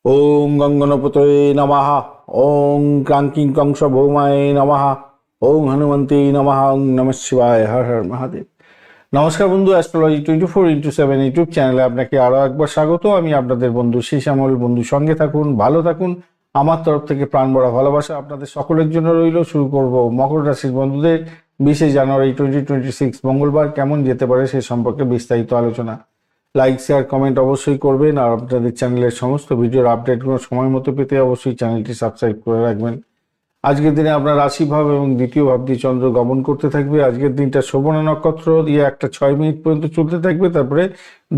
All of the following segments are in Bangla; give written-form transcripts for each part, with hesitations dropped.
ওং গঙ্গনপতয়ে নমঃ। ওং ক্রাঙ্কিং কংস ভৌমায় নমঃ। ওং হনুমন্তে নমঃ। ওং নমঃ শিবায়। হর হর মহাদেব। নমস্কার বন্ধু, অ্যাস্ট্রোলজি 24x7 ইউটিউব চ্যানেলে আপনাকে আরও একবার স্বাগত। আমি আপনাদের বন্ধু শ্যামল। বন্ধু সঙ্গে থাকুন, ভালো থাকুন। আমার তরফ থেকে প্রাণ ভরা ভালোবাসা আপনাদের সকলের জন্য রইল। শুরু করব মকর রাশির বন্ধুদের 20 জানুয়ারি 2026 মঙ্গলবার কেমন যেতে পারে সে সম্পর্কে বিস্তারিত আলোচনা। লাইক শেয়ার কমেন্ট অবশ্যই করবেন, আর আপনাদের চ্যানেলের সমস্ত ভিডিওর আপডেটগুলো সময় মতো পেতে অবশ্যই চ্যানেলটি সাবস্ক্রাইব করে রাখবেন। আজকের দিনে আপনার রাশিভাব এবং দ্বিতীয় ভাব দিয়ে চন্দ্র গমন করতে থাকবে। আজকের দিনটা শোভনা নক্ষত্র দিয়ে 1:06 পর্যন্ত চলতে থাকবে, তারপরে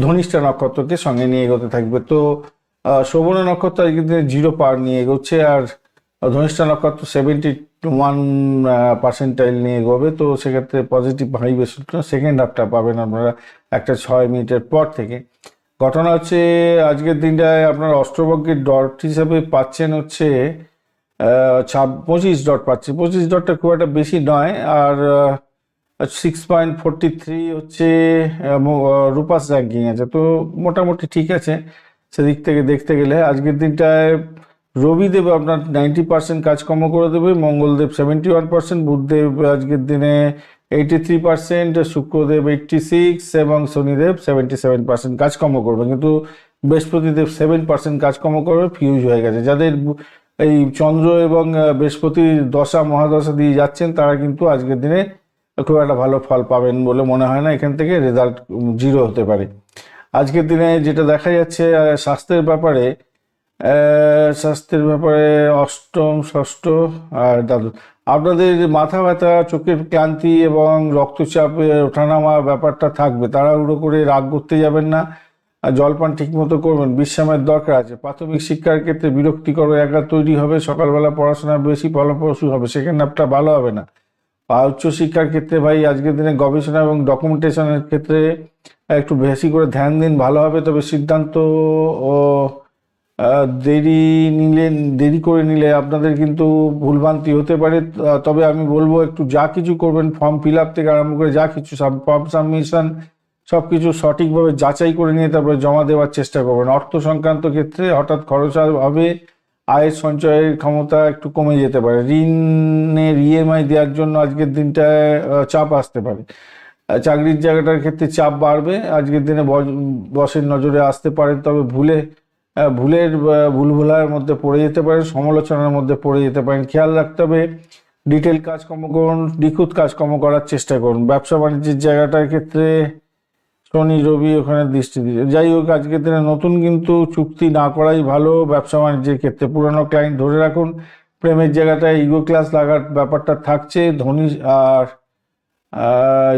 ধনিষ্ঠা নক্ষত্রকে সঙ্গে নিয়ে এগোতে থাকবে। তো শোভনা নক্ষত্র আজকের দিনে 0 পার নিয়ে এগোচ্ছে, আর ধনিষ্ঠা নক্ষত্র 71% নিয়ে এগোবে। তো সেক্ষেত্রে পজিটিভ ভাইব্রেশন সেকেন্ড হাফটা পাবেন আপনারা 1:06 পর থেকে। ঘটনা হচ্ছে আজকের দিনটায় আপনার অষ্টবর্গের ডট হিসাবে পাচ্ছেন হচ্ছে 25 পাচ্ছি। 25 খুব একটা বেশি নয়। আর 6.43 হচ্ছে রূপাস র্যাঙ্কিং আছে, তো মোটামুটি ঠিক আছে সেদিক থেকে দেখতে গেলে। আজকের দিনটায় রবিদেব আপনার 90% কাজকর্ম করে দেবে, মঙ্গলদেব 71%, বুধদেব আজকের দিনে 83%, শুক্রদেব 86 এবং শনিদেব 77% কাজকর্ম করবে। কিন্তু বৃহস্পতিদেব 7% কাজকর্ম করবে, ফিউজ হয়ে গেছে। যাদের এই চন্দ্র এবং বৃহস্পতির দশা মহাদশা দিয়ে যাচ্ছেন তারা কিন্তু আজকের দিনে খুব একটা ভালো ফল পাবেন বলে মনে হয় না। এখান থেকে রেজাল্ট 0 হতে পারে। আজকের দিনে যেটা দেখা যাচ্ছে স্বাস্থ্যের ব্যাপারে, অষ্টম ষষ্ঠ আর দ্বাদশ, আপনাদের মাথা ব্যথা, চোখের ক্লান্তি এবং রক্তচাপের ওঠানামা ব্যাপারটা থাকবে। তাড়াহুড়ো করে রাগ করতে যাবেন না, আর জলপান ঠিকমতো করবেন, বিশ্রামের দরকার আছে। প্রাথমিক শিক্ষার ক্ষেত্রে বিরক্তিকর জায়গা তৈরি হবে, সকালবেলা পড়াশোনা বেশি ফলপ্রসূ হবে, সেকেন্ড হাফটা ভালো হবে না। আর উচ্চশিক্ষার ক্ষেত্রে ভাই আজকের দিনে গবেষণা এবং ডকুমেন্টেশনের ক্ষেত্রে একটু বেশি করে ধ্যান দিন, ভালো হবে। তবে সিদ্ধান্ত ও দেরি করে নিলে আপনাদের কিন্তু ভুলভ্রান্তি হতে পারে। তবে আমি বলবো একটু যা কিছু করবেন, ফর্ম ফিল আপ থেকে আরম্ভ করে যা কিছু ফর্ম সাবমিশন সব কিছু সঠিকভাবে যাচাই করে নিয়ে তারপরে জমা দেওয়ার চেষ্টা করবেন। অর্থ সংক্রান্ত ক্ষেত্রে হঠাৎ খরচ হবে, আয়ের সঞ্চয়ের ক্ষমতা একটু কমে যেতে পারে। ঋণের ইএমআই দেওয়ার জন্য আজকের দিনটায় চাপ আসতে পারে। চাকরির জায়গাটার ক্ষেত্রে চাপ বাড়বে। আজকের দিনে বসের নজরে আসতে পারেন, তবে ভুলভুলার মধ্যে পড়ে যেতে পারেন, সমালোচনার মধ্যে পড়ে যেতে পারেন। খেয়াল রাখতে হবে, ডিটেল কাজকর্ম করুন, নিখুঁত কাজকর্ম করার চেষ্টা করুন। ব্যবসা বাণিজ্যের জায়গাটার ক্ষেত্রে শনি রবি ওখানে দৃষ্টি দিচ্ছে। যাই হোক, আজকের দিনে নতুন কিন্তু চুক্তি না করাই ভালো ব্যবসা বাণিজ্যের ক্ষেত্রে। পুরানো ক্লায়েন্ট ধরে রাখুন। প্রেমের জায়গাটায় ইগো ক্লাস লাগার ব্যাপারটা থাকছে।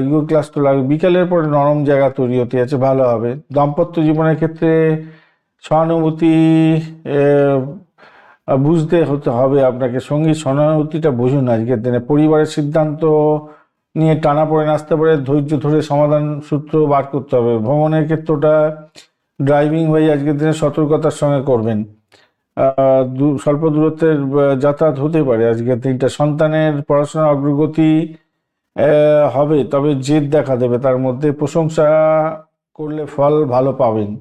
ইগো ক্লাস তো লাগবে, বিকালের পরে নরম জায়গা তৈরি হতে আছে, ভালো হবে। দাম্পত্য জীবনের ক্ষেত্রে সহানুভূতি বুঝতে হতে হবে আপনাকে, সঙ্গী সহানুভূতিটা বুঝুন। আজকের দিনে পরিবারের সিদ্ধান্ত নিয়ে টানাপোড়েন আসতে পারে, ধৈর্য ধরে সমাধান সূত্র বার করতে হবে। ভ্রমণের ক্ষেত্রটা ড্রাইভিং ভাই আজকের দিনে সতর্কতার সঙ্গে করবেন। স্বল্প দূরত্বের যাতায়াত হতে পারে আজকের দিনটা। সন্তানের পড়াশোনার অগ্রগতি হবে, তবে জেদ দেখা দেবে। তার মধ্যে প্রশংসা করলে ফল ভালো পাবেন।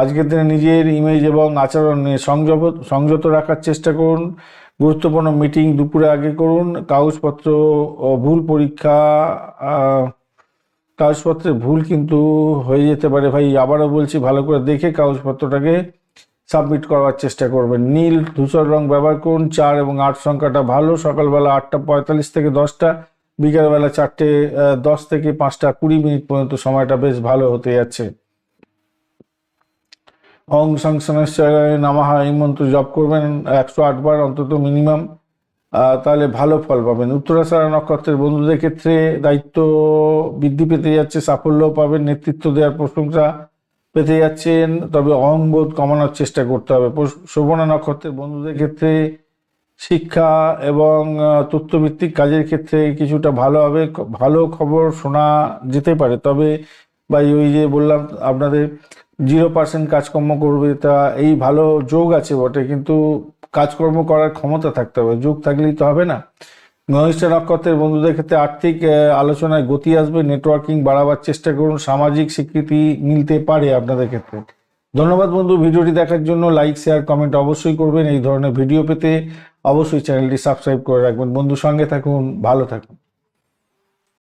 আজকের দিনে নিজের ইমেজ এবং আচরণ নিয়ে সংযত রাখার চেষ্টা করুন। গুরুত্বপূর্ণ মিটিং দুপুরে আগে করুন। কাগজপত্র ও কাগজপত্রের ভুল কিন্তু হয়ে যেতে পারে ভাই। আবারও বলছি, ভালো করে দেখে কাগজপত্রটাকে সাবমিট করার চেষ্টা করবেন। নীল ধূসর রং ব্যবহার করুন। 4 এবং 8 সংখ্যাটা ভালো। সকালবেলা 8:45 থেকে 10টা, বিকালবেলা 4:10 থেকে 5:20 পর্যন্ত সময়টা বেশ ভালো হতে যাচ্ছে। ওং সংসনেশ্বরায় নমঃ এই মন্ত্র জপ করবেন 108 বার অন্তত মিনিমাম, তাহলে ভালো ফল পাবেন। উত্তরাষাঢ়া নক্ষত্রের বন্ধুদের ক্ষেত্রে দায়িত্ব বৃদ্ধি পেতে যাচ্ছে, সাফল্য পাবেন, নেতৃত্ব দেওয়ার প্রশংসা পেতে যাচ্ছেন। তবে অহংবোধ কমানোর চেষ্টা করতে হবে। শোভনা নক্ষত্রের বন্ধুদের ক্ষেত্রে শিক্ষা এবং তথ্যভিত্তিক কাজের ক্ষেত্রে কিছুটা ভালো হবে, ভালো খবর শোনা যেতে পারে। তবে ভাই ওই যে বললাম আপনাদের 0% কাজকর্ম করবে, তা এই ভালো যোগ আছে বটে, কিন্তু কাজকর্ম করার ক্ষমতা থাকতে হবে। যোগ থাকলেই তো হবে না। ধনিষ্ঠা নক্ষত্রের বন্ধুদের ক্ষেত্রে আর্থিক আলোচনায় গতি আসবে, নেটওয়ার্কিং বাড়াবার চেষ্টা করুন। সামাজিক স্বীকৃতি মিলতে পারে আপনাদের ক্ষেত্রে। ধন্যবাদ বন্ধু, ভিডিওটি দেখার জন্য। লাইক, শেয়ার, কমেন্ট অবশ্যই করবেন। এই ধরনের ভিডিও পেতে অবশ্যই চ্যানেলটি সাবস্ক্রাইব করে রাখবেন। বন্ধু, সঙ্গে থাকুন, ভালো থাকুন।